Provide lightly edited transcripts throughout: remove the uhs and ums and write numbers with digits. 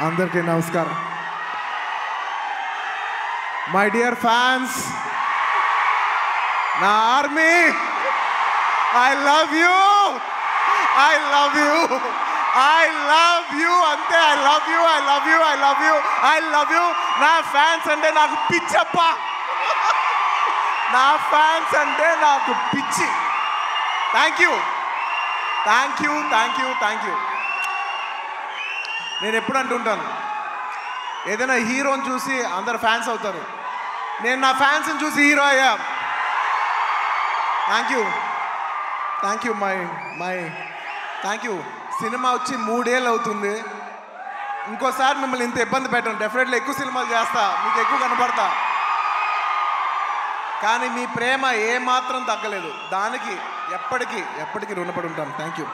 అందరికీ నమస్కారం. My dear fans, నా army, I love you, I love you, I love you, అంతే. I love you, I love you, I love you, I love you. నా fans అంటే నాకు పిచ్చప్ప, నా ఫ్యాన్స్ అంటే నాకు పిచ్చి. Thank you, thank you, thank you, thank you. నేను ఎప్పుడు అంటుంటాను, ఏదైనా హీరోని చూసి అందరు ఫ్యాన్స్ అవుతారు. నేను నా ఫ్యాన్స్ని చూసి హీరో అయ్యా. Thank you, thank you, my thank you. Cinema వచ్చి 3 ఏళ్ళు అవుతుంది. ఇంకోసారి మిమ్మల్ని ఇంత ఇబ్బంది పెట్టను. డెఫినెట్లీ ఎక్కువ సినిమాలు చేస్తా, మీకు ఎక్కువ కనపడతా. కానీ మీ ప్రేమ ఏమాత్రం తగ్గలేదు. దానికి ఎప్పటికీ రుణపడి ఉంటాను. Thank you,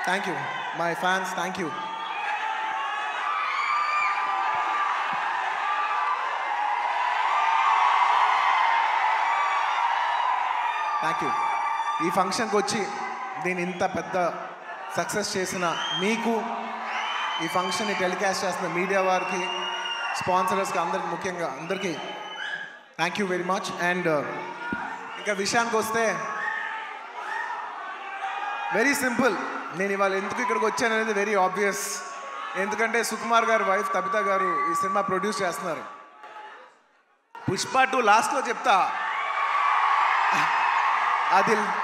thank you my fans, thank you. Thank you. ఈ ఫంక్షన్కి వచ్చి దీన్ని ఇంత పెద్ద సక్సెస్ చేసిన మీకు, ఈ ఫంక్షన్ని టెలికాస్ట్ చేస్తున్న మీడియా వారికి, స్పాన్సరర్స్కి, అందరికి, ముఖ్యంగా అందరికీ thank you very much. And ఇంకా విషయానికి వస్తే వెరీ సింపుల్. నేను ఇవాళ ఎందుకు ఇక్కడికి వచ్చాను అనేది వెరీ ఆబ్వియస్. ఎందుకంటే సుకుమార్ గారు వైఫ్ తబిత గారు ఈ సినిమా ప్రొడ్యూస్ చేస్తున్నారు. పుష్ప 2 లాస్ట్లో చెప్తా,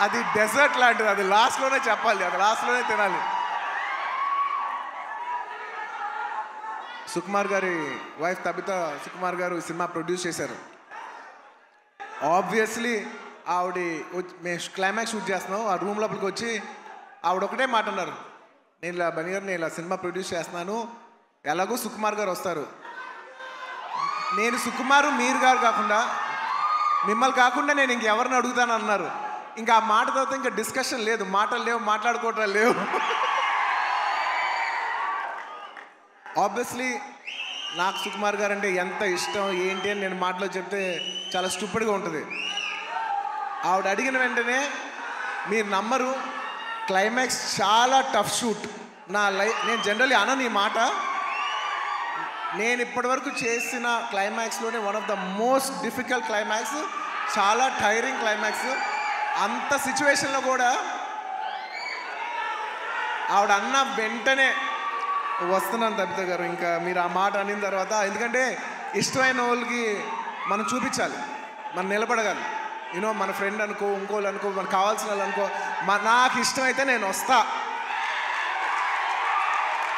అది డెజర్ట్ లాంటిది. అది లాస్ట్లోనే చెప్పాలి, అది లాస్ట్లోనే తినాలి. సుకుమార్ గారి వైఫ్ తబిత సుకుమార్ గారు ఈ సినిమా ప్రొడ్యూస్ చేశారు. ఆబ్వియస్లీ ఆవిడ మేము క్లైమాక్స్ షూట్ చేస్తున్నాం. ఆ రూమ్ లోపలికి వచ్చి ఆవిడ ఒకటే మాట అన్నారు, నేను ఇలా బన్నీ గారు, నేను ఇలా సినిమా ప్రొడ్యూస్ చేస్తున్నాను, ఎలాగో సుకుమార్ గారు వస్తారు, నేను సుకుమారు మీరు గారు కాకుండా మిమ్మల్ని కాకుండా నేను ఇంకెవరిని అడుగుతాను అన్నారు. ఇంకా ఆ మాట తర్వాత ఇంకా డిస్కషన్ లేదు, మాటలు లేవు, మాట్లాడుకోవటం లేవు. ఆబ్వియస్లీ నాకు సుకుమార్ గారు అంటే ఎంత ఇష్టం ఏంటి అని నేను మాటలో చెప్తే చాలా స్టూపిడ్గా ఉంటుంది. ఆవిడ అడిగిన వెంటనే మీరు నమ్మరు, క్లైమాక్స్ చాలా టఫ్ షూట్. నేను జనరల్లీ అనను ఈ మాట. నేను ఇప్పటివరకు చేసిన క్లైమాక్స్లోనే one of the most difficult climax, చాలా టైరింగ్ క్లైమాక్స్. అంత సిచ్యువేషన్లో కూడా ఆవిడ అన్న వెంటనే వస్తున్నాను తబిత గారు, ఇంకా మీరు ఆ మాట అనిన తర్వాత, ఎందుకంటే ఇష్టమైన వాళ్ళకి మనం చూపించాలి, మనం నిలబడగాలి. యూనో మన ఫ్రెండ్ అనుకో, ఇంకోళ్ళు అనుకో, మనకు కావాల్సిన వాళ్ళు అనుకో, నాకు ఇష్టమైతే నేను వస్తా,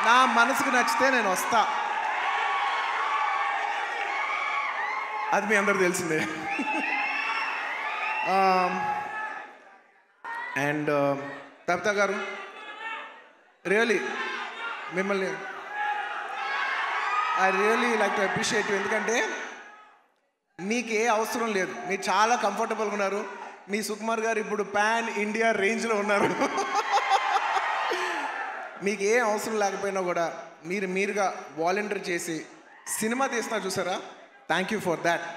నా మనసుకు నచ్చితే నేను వస్తా. అది మీ అందరూ తెలిసిందే. అండ్ తబిత గారు, రియలీ మిమ్మల్ని I really like to appreciate you. ఎందుకంటే మీకు ఏ అవసరం లేదు, మీరు చాలా కంఫర్టబుల్గా ఉన్నారు. మీ సుకుమార్ గారు ఇప్పుడు పాన్ ఇండియా రేంజ్లో ఉన్నారు. మీకు ఏ అవసరం లేకపోయినా కూడా మీరుగా వాలంటీర్ చేసి సినిమా తీస్తున్నారు చూసారా, thank you for that.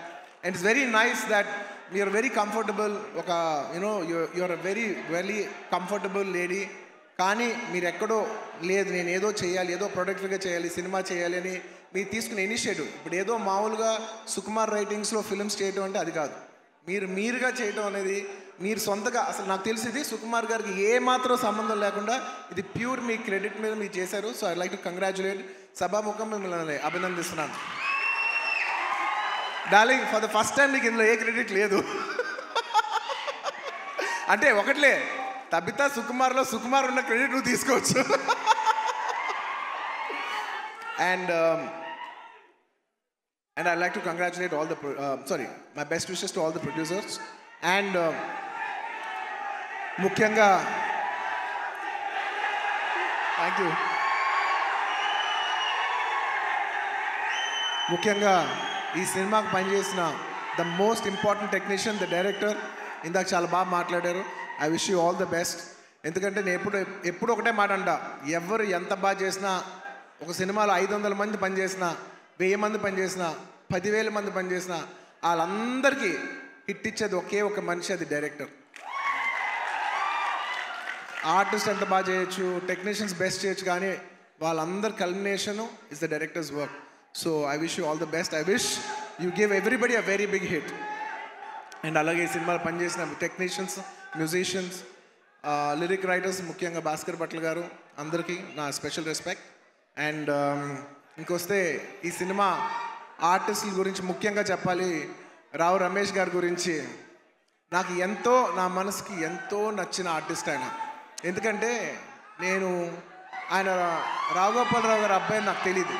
And it's very nice that you're very comfortable. ఒక you know you're very very comfortable lady. కానీ మీరు ఎక్కడో లేదు, నేను ఏదో చేయాలి, ఏదో ప్రొడక్టివ్గా చేయాలి, సినిమా చేయాలి అని మీరు తీసుకునే ఇనిషియేటివ్. ఇప్పుడు ఏదో మామూలుగా సుకుమార్ రైటింగ్స్లో ఫిల్మ్స్ చేయడం అంటే అది కాదు. మీరుగా చేయడం అనేది, మీరు సొంతగా, అసలు నాకు తెలిసింది సుకుమార్ గారికి ఏ మాత్రం సంబంధం లేకుండా ఇది ప్యూర్ మీ క్రెడిట్ మీద మీరు చేశారు. So I like to congratulate. సభాముఖం మిమ్మల్ని అభినందిస్తున్నాను. Darling, for the first time మీకు ఇందులో ఏ క్రెడిట్ లేదు. అంటే ఒకట్లే, తబిత సుకుమార్లో సుకుమార్ ఉన్న క్రెడిట్ నువ్వు తీసుకోవచ్చు. And I'd like to congratulate all the my best wishes to all the producers. And ముఖ్యంగా థ్యాంక్ యూ. ముఖ్యంగా ఈ సినిమాకి పనిచేసిన the most important technician, the director, ఇందాక చాలా బాగా మాట్లాడారు. I wish you all the best. ఎందుకంటే నేను ఎప్పుడు ఒకటే మాట అంట, ఎవరు ఎంత బాగా చేసినా, ఒక సినిమాలో 500 మంది పనిచేసినా, 1000 మంది పనిచేసినా, 10,000 మంది పనిచేసినా, వాళ్ళందరికీ హిట్ ఇచ్చేది ఒకే ఒక మనిషి, అది డైరెక్టర్. ఆర్టిస్ట్ ఎంత బాగా చేయొచ్చు, టెక్నీషియన్స్ బెస్ట్ చేయొచ్చు, కానీ వాళ్ళందరి culmination is the director's work. So I wish you all the best. I wish you give everybody a very big hit. And అలాగే ఈ సినిమాలో పనిచేసిన టెక్నీషియన్స్, మ్యూజిషియన్స్, లిరిక్ రైటర్స్, ముఖ్యంగా భాస్కర్ భట్ల గారు, అందరికీ నా స్పెషల్ రెస్పెక్ట్. అండ్ ఇంకొస్తే ఈ సినిమా ఆర్టిస్టుల గురించి ముఖ్యంగా చెప్పాలి. రావు రమేష్ గారి గురించి నాకు ఎంతో, నా మనసుకి ఎంతో నచ్చిన ఆర్టిస్ట్ ఆయన. ఎందుకంటే ఆయన రావు గోపాలరావు గారి అబ్బాయి నాకు తెలీదు.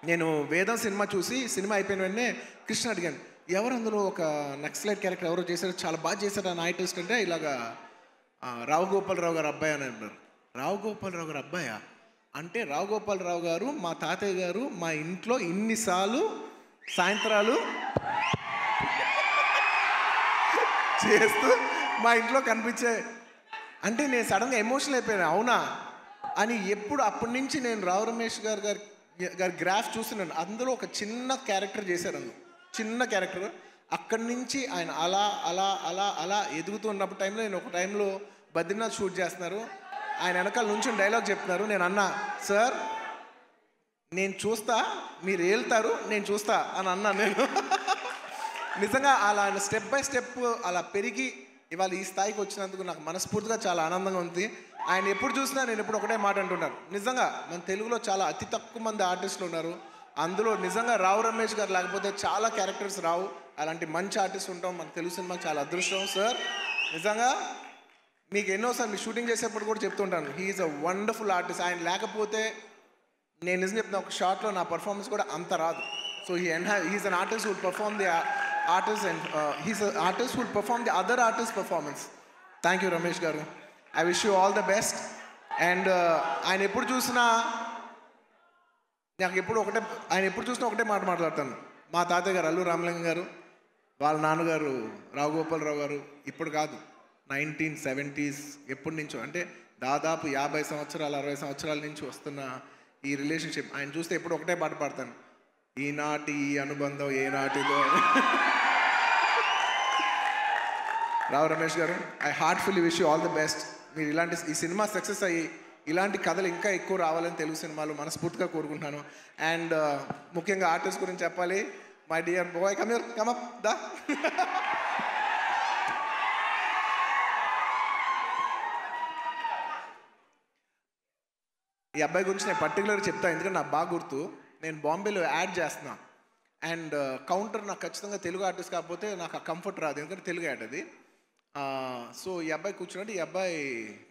నేను వేదం సినిమా చూసి సినిమా అయిపోయిన వెంటనే కృష్ణ అడిగాను, ఎవరు అందులో ఒక నక్సలైట్ క్యారెక్టర్ ఎవరో చేశారు, చాలా బాగా చేశారు ఆ ఆర్టిస్ట్ అంటే, ఇలాగా రావు గోపాలరావు గారు అబ్బాయి అని అన్నారు. రావు గోపాలరావు గారు అబ్బాయా అంటే, రావు గోపాలరావు గారు మా తాతయ్య గారు మా ఇంట్లో ఇన్నిసార్లు సాయంత్రాలు చేస్తూ మా ఇంట్లో కనిపించే అంటే నేను సడన్గా ఎమోషనల్ అయిపోయాను. అవునా అని అప్పటి నుంచి నేను రావు రమేష్ గారి గ్రాఫ్ చూస్తున్నాను. అందులో ఒక చిన్న క్యారెక్టర్ చేశారు, అందులో చిన్న క్యారెక్టర్. అక్కడి నుంచి ఆయన అలా అలా అలా అలా ఎదుగుతూ ఉన్నప్పుడు టైంలో నేను ఒక టైంలో బద్రీనాథ్ షూట్ చేస్తున్నారు, ఆయన వెనకాల నుంచి డైలాగ్ చెప్తున్నారు. నేను అన్నా, సార్ నేను చూస్తా, మీరు వెళ్తారు, నేను చూస్తా అని అన్నాను నేను. నిజంగా అలా ఆయన స్టెప్ బై స్టెప్ అలా పెరిగి ఇవాళ ఈ స్థాయికి వచ్చినందుకు నాకు మనస్ఫూర్తిగా చాలా ఆనందంగా ఉంది. ఆయన ఎప్పుడు చూసినా నేను ఎప్పుడు ఒకటే మాట అంటున్నాను, నిజంగా మన తెలుగులో చాలా అతి తక్కువ మంది ఆర్టిస్టులు ఉన్నారు, అందులో నిజంగా రావు రమేష్ గారు లేకపోతే చాలా క్యారెక్టర్స్ రావు. అలాంటి మంచి ఆర్టిస్ట్ ఉంటాం మన తెలుగు సినిమాకి చాలా అదృష్టం. సార్ నిజంగా మీకు ఎన్నోసార్లు మీ షూటింగ్ చేసేప్పుడు కూడా చెప్తుంటాను, హీఈస్ అ వండర్ఫుల్ ఆర్టిస్ట్. ఆయన లేకపోతే నేను నిజం చెప్తున్నా, ఒక షార్ట్లో నా పర్ఫార్మెన్స్ కూడా అంత రాదు. So he's an artist who will perform the artist and he's a artist who will perform the other artist performance. Thank you Ramesh గారు. I wish you all the best. And ఆయన ఎప్పుడు చూసినా ఒకటే మాట మాట్లాడతాను. మా తాతయ్య గారు అల్లు రామలింగం గారు, వాళ్ళ నాన్నగారు రావు గోపాలరావు గారు, ఇప్పుడు కాదు 1970s ఎప్పటి నుంచో, అంటే దాదాపు 50 సంవత్సరాలు 60 సంవత్సరాల నుంచి వస్తున్న ఈ రిలేషన్షిప్ ఆయన చూస్తే ఎప్పుడు ఒకటే పాట పాడతాను, ఈనాటి ఈ అనుబంధం ఏనాటిదో. రావు రమేష్ గారు, I heartfully wish you all the best. మీరు ఈ సినిమా సక్సెస్ అయ్యి ఇలాంటి కథలు ఇంకా ఎక్కువ రావాలని తెలుగు సినిమాలు మనస్ఫూర్తిగా కోరుకుంటున్నాను. అండ్ ముఖ్యంగా ఆర్టిస్ట్ గురించి చెప్పాలి. My dear boy, come up దా. ఈ అబ్బాయి గురించి నేను పర్టికులర్గా చెప్తాను, ఎందుకంటే నాకు బాగా గుర్తు. నేను బాంబేలో యాడ్ చేస్తున్నా అండ్ కౌంటర్ నాకు ఖచ్చితంగా తెలుగు ఆర్టిస్ట్ కాకపోతే నాకు ఆ కంఫర్ట్ రాదు, ఎందుకంటే తెలుగు యాడ్ అది. సో ఈ అబ్బాయి కూర్చున్నాడు. ఈ అబ్బాయి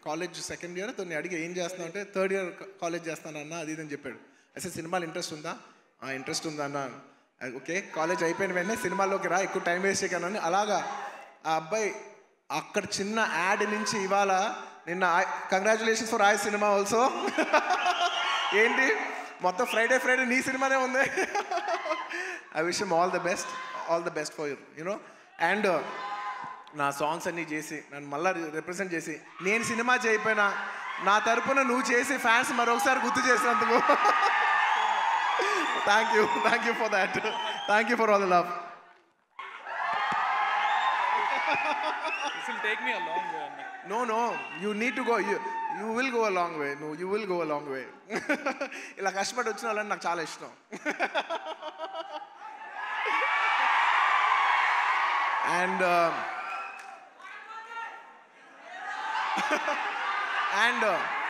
కాలేజ్ సెకండ్ ఇయర్. తను అడిగి ఏం చేస్తున్నావు అంటే, థర్డ్ ఇయర్ కాలేజ్ చేస్తానన్నా అది ఇదని చెప్పాడు. అసలు సినిమాలు ఇంట్రెస్ట్ ఉందా? ఇంట్రెస్ట్ ఉందా అన్న. ఓకే, కాలేజ్ అయిపోయిన వెంటనే సినిమాల్లోకి రా, ఎక్కువ టైం వేస్ట్ చేయకనని. అలాగా ఆ అబ్బాయి అక్కడ చిన్న యాడ్ నుంచి ఇవాళ నిన్న కంగ్రాచులేషన్స్ ఫర్ ఆయ్ సినిమా ఆల్సో. ఏంటి మొత్తం ఫ్రైడే నీ సినిమానే ఉంది. I wish him all the best for you know. And నా సాంగ్స్ అన్నీ చేసి నన్ను మళ్ళీ రిప్రజెంట్ చేసి, నేను సినిమా చేయకపోయినా నా తరపున నువ్వు చేసి ఫ్యాన్స్ మరొకసారి గుర్తు చేసినందుకు thank you for that. Thank you for all the love. This will take me a long way, Anna. No, you need to go. You will go a long way. No, you will go a long way. ఇలా కష్టపడి వచ్చిన వాళ్ళని నాకు చాలా ఇష్టం. And